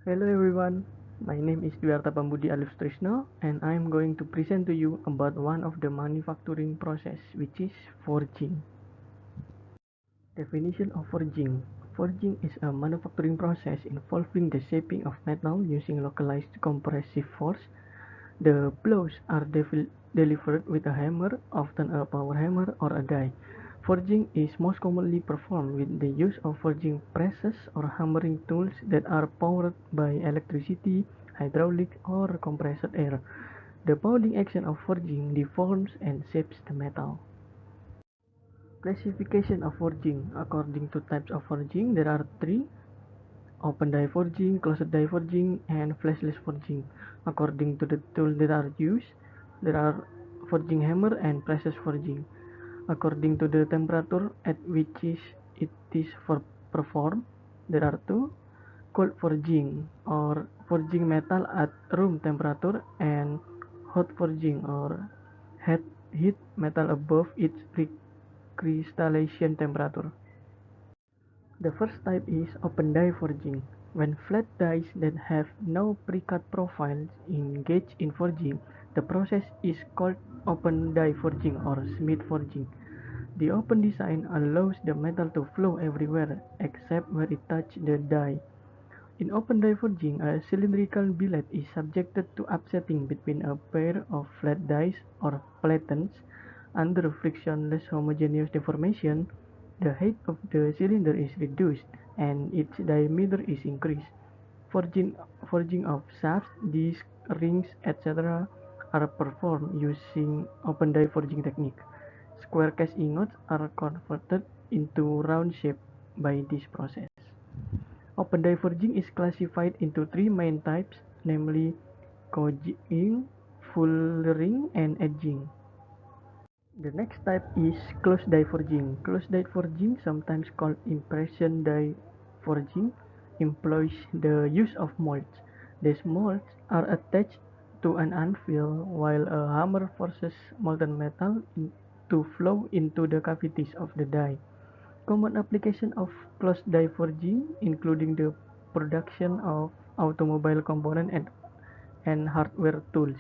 Hello everyone, my name is Dwiarta Pambudi Alif Trisno and I am going to present to you about one of the manufacturing process which is forging. Definition of forging. Forging is a manufacturing process involving the shaping of metal using localized compressive force. The blows are delivered with a hammer, often a power hammer or a die. Forging is most commonly performed with the use of forging presses or hammering tools that are powered by electricity, hydraulic, or compressed air. The bowling action of forging deforms and shapes the metal. Classification of forging. According to types of forging, there are three: open die forging, closed die forging, and flashless forging. According to the tools that are used, there are forging hammer and presses forging. According to the temperature at which it is performed, there are two: cold forging or forging metal at room temperature, and hot forging or heat metal above its pre-crystallization temperature. The first type is open die forging. When flat dies that have no pre-cut profiles engage in forging, the process is called open die forging or Smith forging. The open design allows the metal to flow everywhere except where it touches the die. In open die forging, a cylindrical billet is subjected to upsetting between a pair of flat dies or platens. Under frictionless homogeneous deformation, the height of the cylinder is reduced and its diameter is increased. Forging of shafts, discs, rings, etc. are performed using open die forging technique. Square cast ingots are converted into round shape by this process. Open die forging is classified into three main types, namely gouging, fullering, and edging. The next type is closed die forging. Closed die forging, sometimes called impression die forging, employs the use of molds. These molds are attached to an anvil while a hammer forces molten metal to flow into the cavities of the die. Common application of closed die forging, including the production of automobile components and hardware tools.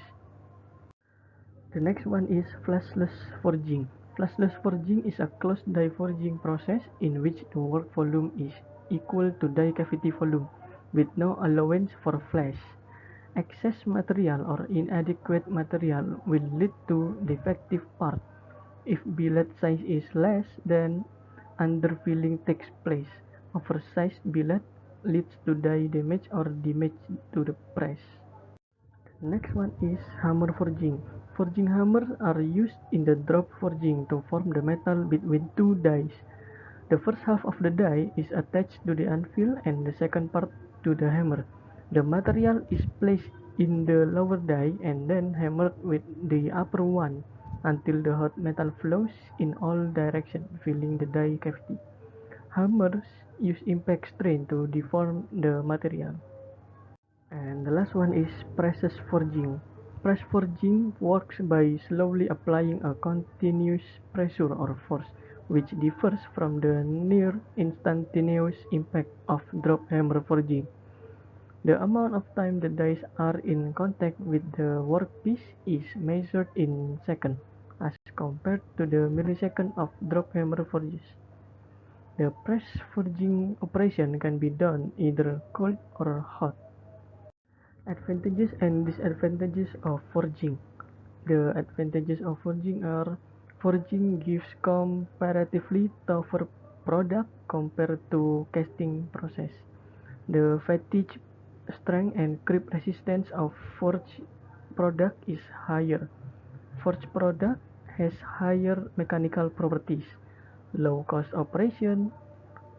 The next one is flashless forging. Flashless forging is a closed die forging process in which the work volume is equal to die cavity volume, with no allowance for flash. Excess material or inadequate material will lead to defective part. If billet size is less, then underfilling takes place. Oversized billet leads to die damage or damage to the press. Next one is hammer forging. Forging hammers are used in the drop forging to form the metal between two dies. The first half of the die is attached to the anvil and the second part to the hammer. The material is placed in the lower die and then hammered with the upper one until the hot metal flows in all directions, filling the die cavity. Hammers use impact strain to deform the material. And the last one is presses forging. Press forging works by slowly applying a continuous pressure or force, which differs from the near instantaneous impact of drop hammer forging. The amount of time the dies are in contact with the workpiece is measured in seconds, as compared to the millisecond of drop hammer forges. The press forging operation can be done either cold or hot. Advantages and disadvantages of forging. The advantages of forging are: forging gives comparatively tougher product compared to casting process. The fatigue strength and creep resistance of forged product is higher. Forged product has higher mechanical properties, low cost operation,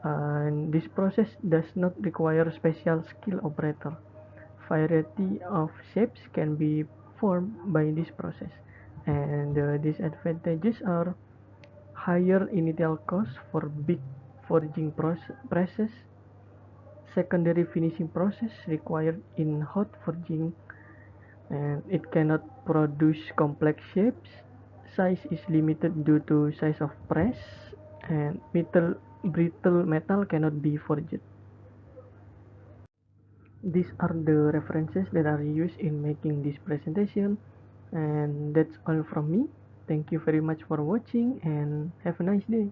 and this process does not require special skill operator. Variety of shapes can be formed by this process, and the disadvantages are higher initial cost for big forging presses, secondary finishing process required in hot forging, and it cannot produce complex shapes, size is limited due to size of press, and brittle metal cannot be forged. these are the references that are used in making this presentation, and that's all from me. Thank you very much for watching and have a nice day.